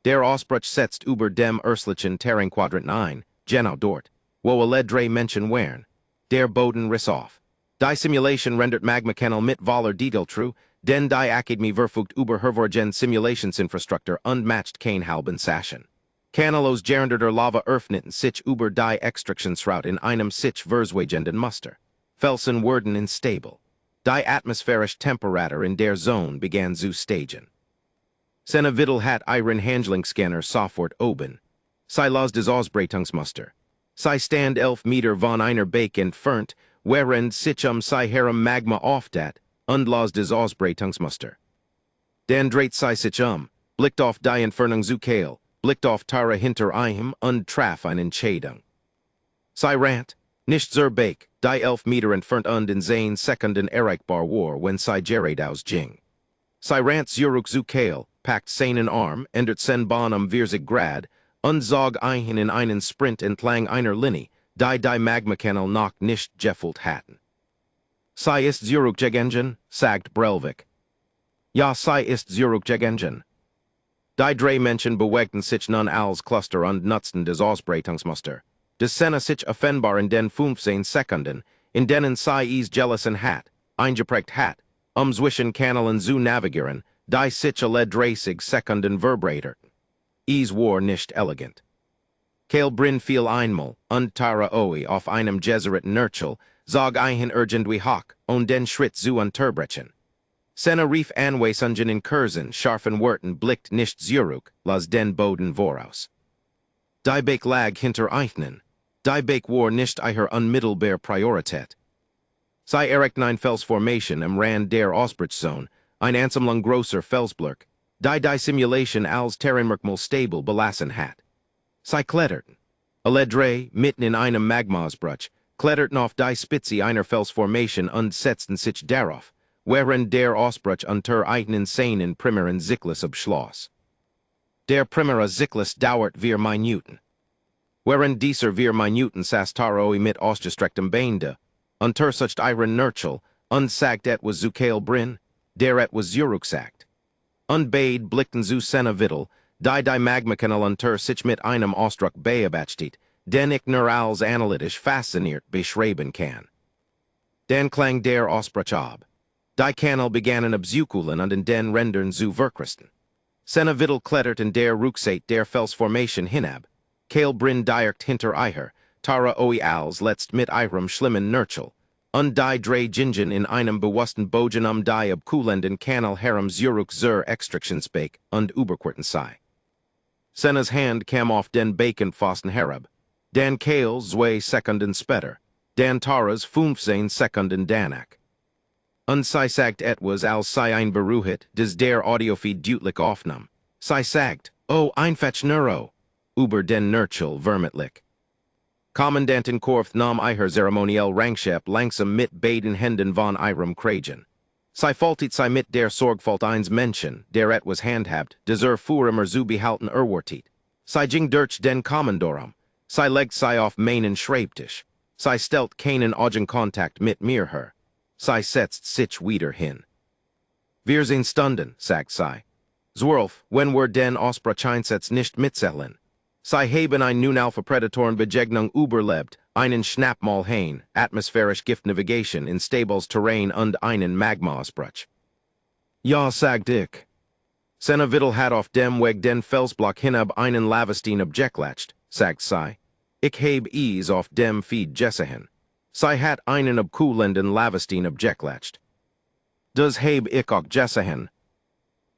Der Ausbruch setzt über dem Urslichen Terrainquadrant ein, genau dort, wo alle drei Menschen wären. Der Boden riss auf. Die Simulation rendert Magma-Kanal mit voller Detail true, denn die Akademie verfügt über hervorgen Simulationsinfrastruktur unmatched kein halben Saschen. Kanalos gerenderter Lava öffneten sich über die Extraktionsroute in einem sich verswegenden Muster. Felsen wurden instabil. Die atmosphärische Temperatur in der Zone begann zu steigen. Seine Vittel hat ihren Handlingsscanner sofort oben. Sie las des Ausbreitungsmuster. Sie stand 11 Meter von einer Beck entfernt, während sich sie herem Magma auftat, und las des Ausbreitungsmuster. Dann dreht sie sich blickt auf die Entfernung zu Kale, blickt auf Tara hinter ihm und traf eine Entscheidung. Sie rant, nicht zur Beck, die 11 Meter entfernt und in 10 Sekunden erreichbar war, wenn sie gerät aus ging. Sie rant zurück zu Kale, packt seinen Arm, ändert sen Bahn 40 Grad, und zog ein in einen Sprint entlang einer Linie, die Magma-Kanal noch nicht gefüllt hatten. Sie ist zurückgegangen, sagt Brelvik. Ja, sie ist zurückgegangen. Die drei Menschen bewegten sich nun als Cluster und nutzten des Ausbreitungsmuster. Des Sena sich offenbar in den 15 Sekunden, in denen sie es gelassen hat, eingeprägt hat, zwischen Kanalen zu navigieren, die sich alle 30 Sekunden vibratorten. Es war nicht elegant. Kale Bryn fiel einmal, und Tara Oi auf einem Jesuit Nurchel, zog ein irgendwie hoch, und den Schritt zu unterbrechen. Sena rief Anweisungen in Kursen, scharfen Worten blickt nicht zurück, las den Boden voraus. Die Beck lag hinter ihnen. Die Beck war nicht ihre unmittelbare Priorität. Sie erreichten ein Felsformation am Rand der Ausbruchszone, ein Ansammlung großer Felsblöcke, die Simulation als Terrainmerkmal stabil belassen hat. Sie kletterten. Alle drei, mitten in einem Magma-Ausbruch, kletterten auf die Spitze einer Felsformation und setzten sich darauf, während der Ausbruch unter einen seinen primären Zyklus abschloss. Der primäre Zyklus dauert 4 Minuten. Während dieser 4 Minuten saß Tara mit ausgestrecktem Beine, unter sich ihren Nurchel, und sagt etwas zu Kale Bryn, der etwas zurücksagt. Und beide blickten zu seiner Vittel, die Magma-Kanal unter sich mit einem Ausdruck beobachtet, den ich nur als analytisch fasziniert beschreiben kann. Dann klang der Ausbruch ab. Die Kanal begannen abzukulen und in den Rändern zu verkristen. Seine Vittel klettert in der Rückseite der Felsformation hinab. Kale Bryn direkt hinter ihr, Tara Oi als letzt mit ihrem schlimmen Nurchel, und die drei gingen in einem bewussten Bogen die abkulenden Kanal herum zurück zur Extraktionsbeck und überquerten sie. Senas Hand kam auf den Bekenpfosten herab, dann Kales 2 Sekunden später, dann Taras 15 Sekunden danach. Und sie sagt etwas als sie ein Beruhit, des der Audiofeed deutlich aufnahm. Sie sagt, oh, einfach Neuro, über den Nurchel vermittlich. Kommandantin Korf nahm ihr zeremoniell Rangschap langsam mit beiden Händen von ihrem Kragen. Sie folgte sie mit der Sorgfalt eines Menschen, der etwas handhabt, des für immer zu behalten erwartet. Sie ging durch den Kommandorum. Sie legt sie auf meinen Schreibtisch. Sie stellt keinen Augenkontakt mit mir her. Sie setzt sich wieder hin. Wir sind Stunden, sagt sie. Zwölf, wenn wir den Ausbruch einsetzt nicht mitzählen. Sie haben ein nun Alpha Predatoren Begegnung überlebt, einen Schnappmal hein, atmosphärisch Giftnavigation in stables Terrain und einen Magma-Ausbruch. Ja, sagt ich. Seine Vittel hat auf dem Weg den Felsblock hinab einen Lavestein abgeklatzt, sagt sie. Ich heb es auf dem Feed gesehen. Sie hat einen abkulenden Lavestein abgeklatzt. Das heb ich auch gesehen.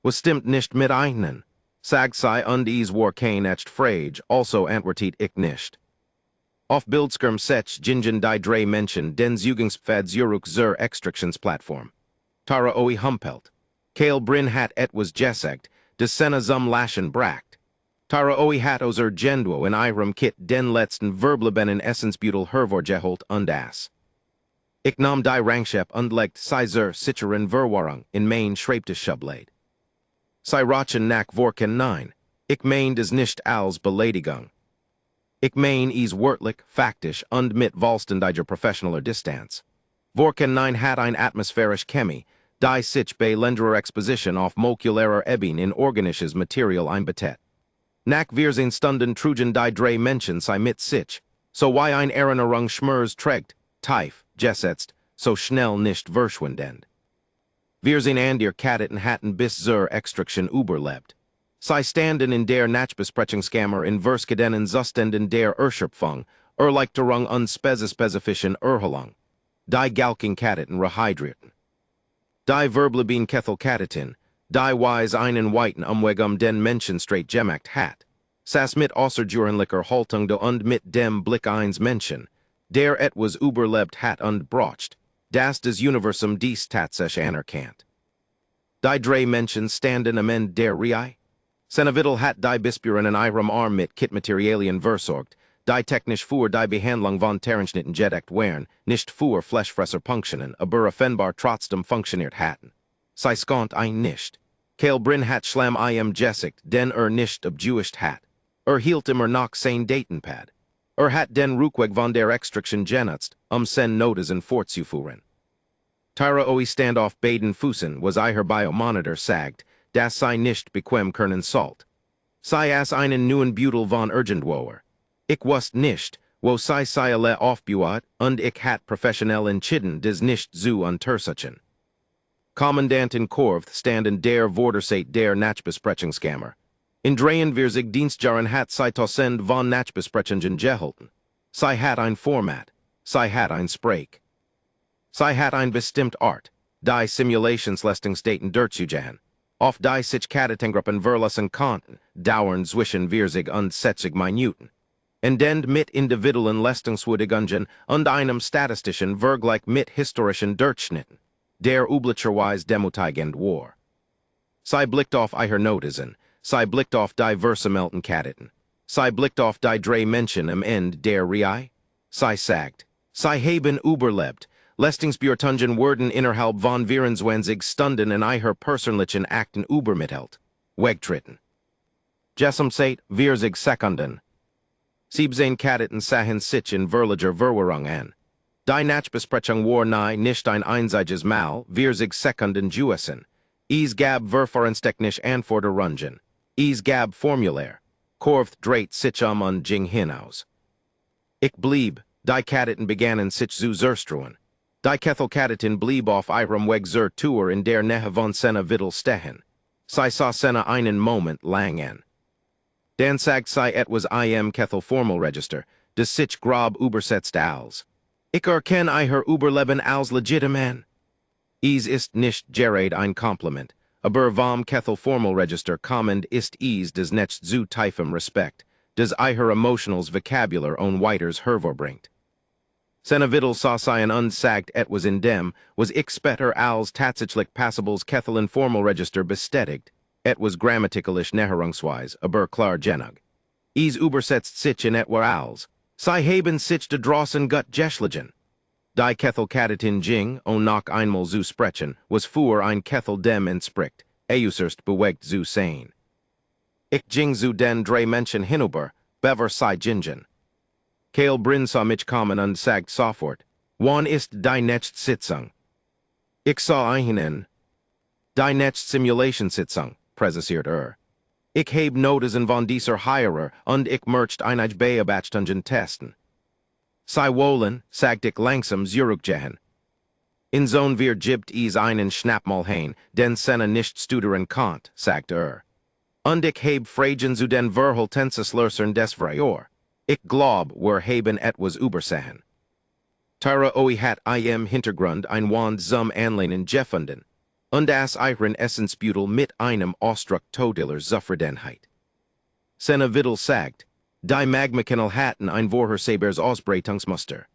Was stimmt nicht mit ihnen? Sagt sie und es war kein echt Frage, also antwortet ich nicht. Ausbilderin sech Jingen die drei Menschen den Zugangspfad zur Extractionsplattform. Tara oi humpelt. Kale Brin hat etwas gesagt, de Senna zum Laschen bracht. Tara oi hat oser Gendwo in Iram kit den letzten Verblebenen Essensbutel Hervorgeholt und ass. Ich nahm die Rangshep undlegt Sizer Sicherin Verwarung in Main Schreibte Schublade. Sie rachen nach Vorken 9. Ich mein des nicht als Beleidigung. Ich mein is wörtlich, faktisch und mit Volstendiger professioneller Distanz. Vorken 9 hat ein atmosphärisch Chemie, die sich bei lenderer Exposition auf molekularer Ebene in organisches Material einbettet. Nach wir sind Stunden trugen die drei Menschen sei mit sich, so wie ein Erinnerung schmers trägt, tief, gesetzt, so schnell nicht verschwindend. Wir sind an der Kadeten hatten bis zur Extraction überlebt. Sie standen in der Nachbesprechungskammer in Verskadenen Zustenden der Erschöpfung, Erleichterung und spezifischen Erholung. Die Galking Kadeten rehydrierten. Die Verbleben Kethel Kadetin, die wise einen weiten Umweg den Menschen straight gemacht hat. Sass mit außerjurenlicher Haltung de und mit dem Blick eins Menschen, der etwas überlebt hat und brocht, das des Universum dies tatsächlich anerkannt. Die drei Menschen standen am Ende der Reihe. Senevittel hat die Bispuren in ihrem Arm mit Kitmaterialien versorgt, die technisch für die Behandlung von Terrenschnitten gedeckt wären, nicht für Fleischfresser-Punktionen, aber offenbar trotzdem funktioniert hatten. Sie skont ein nicht. Kale Brin hat Schlamm im Gesicht, den nicht abjuischt hat. Hielt immer noch sein Datenpad. Hat den Rückweg von der Extraction genutzt, sen Notizen fortzuführen. Tyra oi standoff beiden Fußen was ihr Biomonitor sagt, das sei nicht bequem können salt. Sei as einen neuen Butel von Urgentwoer. Ich wusst nicht, wo sei alle aufbuat, und ich hat professionell entschieden des nicht zu untersuchen. Kommandantin Korvth standen der Vorderseit der Nachbesprechungskammer. In dreien wir sich Dienstjaren hat sei tausend von Nachbesprechungen gehalten. Sei hat ein Format. Sei hat ein Sprake. Sei hat ein bestimmt Art. Die Simulationslestingsdaten durchzujagen. Auf die sich Kadetengruppen verlassen konnten, dauern zwischen wir sich und setzig Minuten. Endend mit individuellen Leistungswürdigungen und einem statistischen Vergleich mit historischen Durchschnitten, der üblicherweise demutigend war. Sei blickt auf ihr Notizen, sei blickt auf die Versamelten Kadeten, sei blickt auf die drei Menschen am Ende der Reihe, sei sagt, sei haben überlebt, Leistungsbeurtungen wurden innerhalb von 24 Stunden in ihr persönlichen Akten übermittelt, wegtritten. Jessamseit 40 Sekunden. 17 Kadeten sahen sich in Verliger Verwirrung an. Die Nachbesprechung war nahe nicht ein einziges Mal 40 Sekunden juessen. Es gab verfahrenstechnisch Anforderungen. Es gab Formulär. Korvth dreht sich und ging hinaus. Ich blieb, die Kadeten begannen sich zu zerstreuen. Die Kethelkadetin blieb auf ihrem Weg zur Tour in der Nähe von Senevittel stehen. Sie sah Senna einen Moment lang an. Dan sagt sei etwas im Kethel-Formelregister, des sich grob übersetzt als. Ich erkenne ihr Überleben als legitim. Es ist nicht gerade ein Kompliment, aber vom Kethel-Formelregister kommend ist es des nicht zu tiefem Respekt, des ihr emotionals Vokabular on weiters hervorbringt. Senevittel sah seien unsagt etwas in dem, was ich später als tatsächlich passables Kethel-Formelregister bestätigt, etwas grammatikalisch näherungsweise, aber klar genug. Es übersetzt sich in etwa als, sei haben sich de drossen gut geschlagen. Die Kethel-Kadetin ging, noch einmal zu sprechen, was für ein Kethel dem entspricht, äußerst bewegt zu sein. Ich ging zu den drei Menschen hinüber, bever sei gingen. Kale Brin sah mich kommen und sagt sofort, wann ist die nächste Sitzung? Ich sah einen. Die nächste Simulationssitzung, präsentiert Ich heb Notizen von dieser Heirer und ich möchte einige Beobachtungen testen. Sei wollen, sagt ich langsam zurückgehen. In Zone wir gibt es einen Schnappmal hein, den Senna nicht studieren konnt, sagt Und ich heb Fragen zu den Verhaltenslösern des Freior. Ich glaub, wir haben etwas übersehen. Tyra oi hat im Hintergrund ein Wand zum Anlehnen gefunden. Und das ihren Essensbutel mit einem Ausdruck todeler Zufriedenheit. Senevittel sagt, Die Magmakenal Hatten ein Vorher Sabers Ausbreitungsmuster.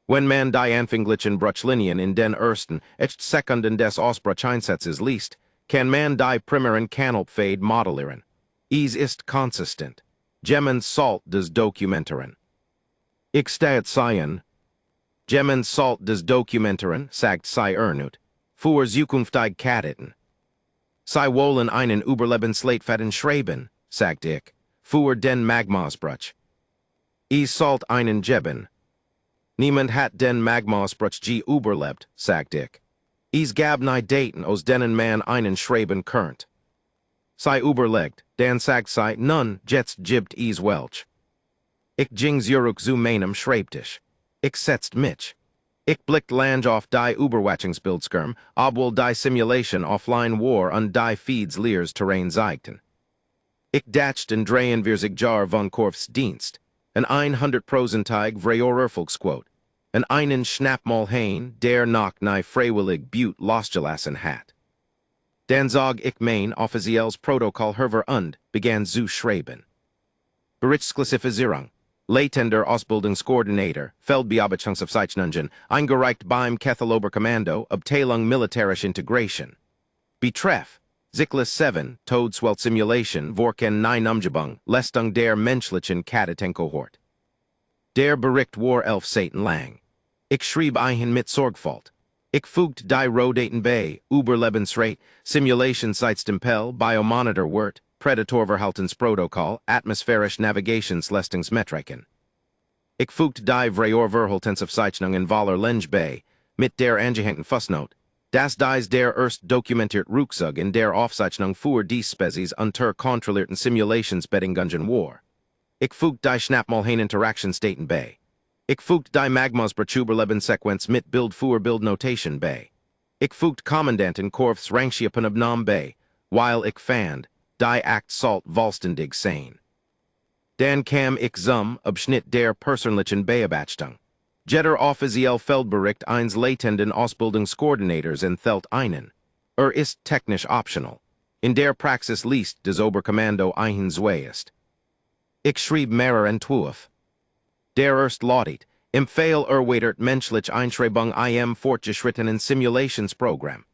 Wenn man die Anfänglichen Bruchlinien in den ersten, echt Sekunden des Ausbrucheinsatzes liest, kann man die primären Kanalpfade modellieren. Es ist consistent. Gemmen Salt des Dokumentaren. Ich steht seien. Gemmen Salt des Dokumentaren, sagt sei Ernut, für Zukunftig Kadeten. Sei wollen einen Überlebensleitfaden schreiben, sagt ich, für den Magmasbruch. Es sollt einen geben. Niemand hat den Magmasbruch überlebt, sagt ich. Es gab nie Daten aus denen man einen schreiben könnt. Sei überlegt, dan sagt sei, nun, jetzt gibt es welch. Ich ging zurück zu meinem Schreibtisch. Ich setzt mich. Ich blickt lang auf die Überwachungsbildschirm, obwohl die Simulation offline war und die Feeds leers Terrain zeigten. Ich dachten drehen wir sich jar von Korfs Dienst, en 100%ig Vrejorerfolgsquote, en einen Schnappmal hein, der noch nie freiwillig Butte losgelassen hat. Dan zog ich mein offizielles Protokoll herver und begann zu schreiben. Berichtsklassifizierung. Leitender Ausbildungskoordinator, Feldbearbeitungsaufzeichnungen, eingereicht beim Ketheloberkommando, Abteilung Militärische Integration. Betreff, Zyklus 7, Todeswelt-Simulation, Vorken 9 Umgebung, Lestung der menschlichen Kadetenkohort. Der Bericht war 11 Seiten lang. Ich schrieb ein mit Sorgfalt. Ich fügt die Rodaten bei, Überlebensrate, Simulationszeitstempel, Biomonitor Wert, Predatorverhaltensprotokoll, Atmosphärisch Navigationsleistungsmetriken. Ich fügt die Vrejorverhaltensaufzeichnungen Waller Lenge bei, mit der angehängten Fußnote, das dies der erst dokumentiert Rückzug in der Aufzeichnung für die Spezies unter kontrollierten Simulationsbedingungen war. Ich fügt die Schnappmalhain Interactionsdaten bei. Ich fügt die Magmasbruch-Überlebenssequenz mit Bild für Bildnotation bei. Ich fügt Kommandanten Korfs Rangschiepenabnahme bei, weil ich fand, die Act Salt vollständig sein. Dan kam ich zum Abschnitt der persönlichen Beobachtung. Jeder offiziell Feldbericht eines leitenden Ausbildungskoordinators enthält einen. Ist technisch optional. In der Praxis liest des Oberkommando einen ist. Ich schrieb mehrer Entwurf. Der erst lautet, empfehl erweitert menschlich Einschreibung im fortgeschrittenen Simulationsprogramm.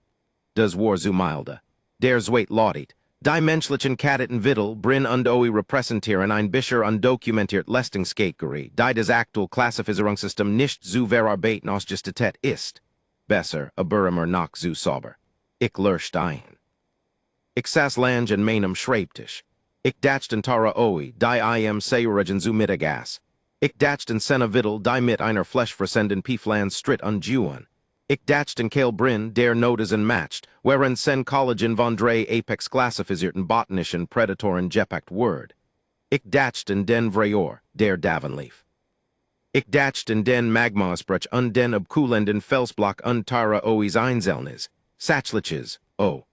Das war zu milde. Der zweit lautet, die menschlichen Kadeten brin und oi repräsentieren ein bisher undokumentiert Leistungskategorie, die das aktuelle Klassifizierungssystem nicht zu verarbeiten ausgestattet ist. Besser, aber immer noch zu sauber. Ich leucht ein. Ich saß lang an meinem Schreibtisch. Ich dachten tara oi, die im Seurigen zu Mittagas. Ich dachten sena die mit einer Fleischfressenden Piefland stritt unjuan. Ich dachten Kale Brin, der Notizen matcht, wherein sen Collagen von drei Apex klassifizierten botanischen Predatoren Gepakt Word. Ich dachten den Vrejor, der Davenlief. Ich dachten den Magmasbruch und den abkulenden Felsblock und Tara ois Einzelnes, Sachliches, o.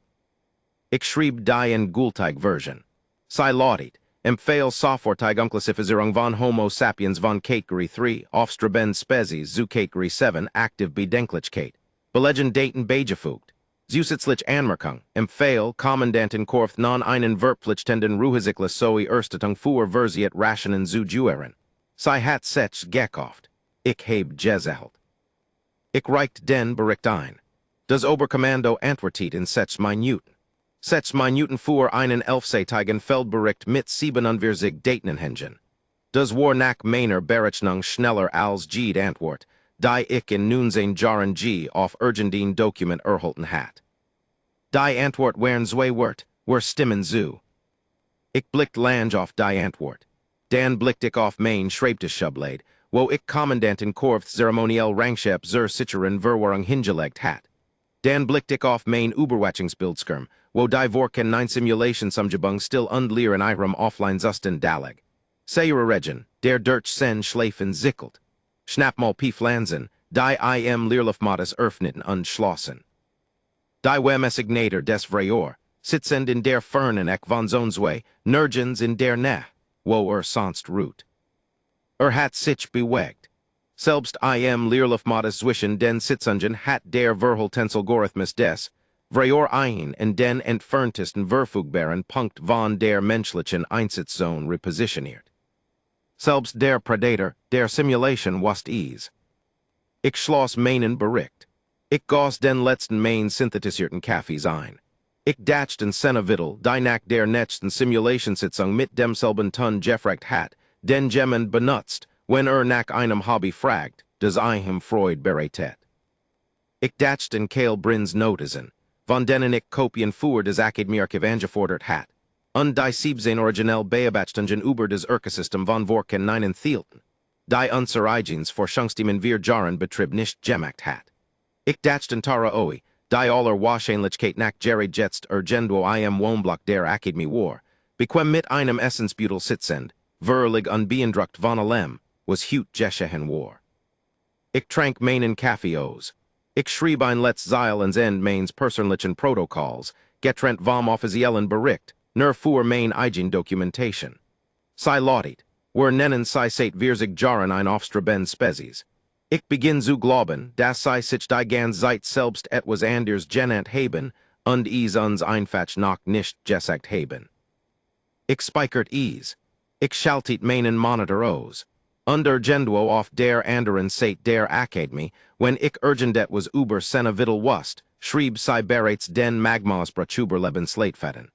Ich schrieb die in Gulteig Version. Sei lautet, empfehl Softwareteigungsklassifizierung von Homo sapiens von Kategorie 3, Aufstreben Spezies zu Kategorie 7, aktiv Bedenklichkeit. Belegen Daten beigefügt. Zusätzlich Anmerkung, empfehl Kommandanten Korf non einen verpflichtenden Ruhesikles soi Erstattung für versiert Rationen zu jueren. Sei hat sech gekauft. Ich heb gezahlt. Ich reicht den Bericht ein. Das Oberkommando antwortet in sech Minuten. Sech Minuten für einen elfseitigen Feldbericht mit 47 Datenhängen. Das war nach meiner Berechnung schneller als G'd Antwort, die ich in nun sein Jahren G auf Urgendien Dokument erhalten hat. Die Antwort waren zwei Wort, war Stimmen zu. Ich blickt lang auf die Antwort. Dan blickt ich auf mein Schreibtischschublade, wo ich Kommandanten Korfs zeremoniell Rangschep zur Sicheren Verwahrung hingelegt hat. Dan blickt ich auf mein Überwachungsbildschirm, wo die Vorken 9 Simulationsumgebung still undleer in ihrem offline Zustand dalig. Sayere Regen, der durch sen schleifen zickelt. Schnappmal Pieflanzen, die im Leerluftmattes öffneten und schlossen. Die Wemessignator des Vrejor, sitzend in der Fernen ek von Zonsway, nirgens in der Nähe, wo sonst ruht. Hat sich bewegt. Selbst im Leerluftmattes zwischen den Sitzungen hat der Verhaltensalgorithmus des Vrejor ein in den entferntesten verfügbaren Punkt von der menschlichen Einsatzzone repositioniert. Selbst der Predator, der Simulation wust ease. Ich schloss meinen Bericht. Ich goss den letzten main synthetisierten Kaffees ein. Ich dachten Senevittel, die nach der nächsten Simulationssitzung mit demselben Ton gefragt hat, den Gemmen benutzt, wenn nach einem Hobby fragt, das ihm Freud bereitet. Ich dachten Kale Brins Notizen, von denen ich Kopien fuhr des Akademierarchiv angefordert hat, und die 17 originell beobachtungen über das Ökosystem von Vorken neinen Thielten, die unser eigens Forschungsteam wir Jahren Betrieb nicht gemacht hat. Ich dachten Tara Oi, die aller Wahrscheinlichkeit nach Jerry Jetst Urgendo im Wohnblock der Akademie war, bequem mit einem Essensbüttel sitzend, verlig unbeeindruckt von allem, was Hut Geschehen war. Ich trank meinen Kaffeeos. Ich schrieb ein let's Zeil ans End meins persönlichen Protokolls, getrent vom offiziellen Bericht, nur für mein eigen Dokumentation. Sei lautet, wir nennen sei seit wir sich Jahren ein Aufstreben Spezies. Ich beginn zu glauben, dass sei sich die ganz Zeit selbst etwas anders genannt haben, und is uns einfach noch nicht gesagt haben. Ich speichert is. Ich schaltet meinen Monitor aus. Under Genduo auf der anderen Seite der Akademie, wenn ich urgendet was über Senevittel wust, schrieb sei bereits den Magmas Brachuberleben Slatefaden.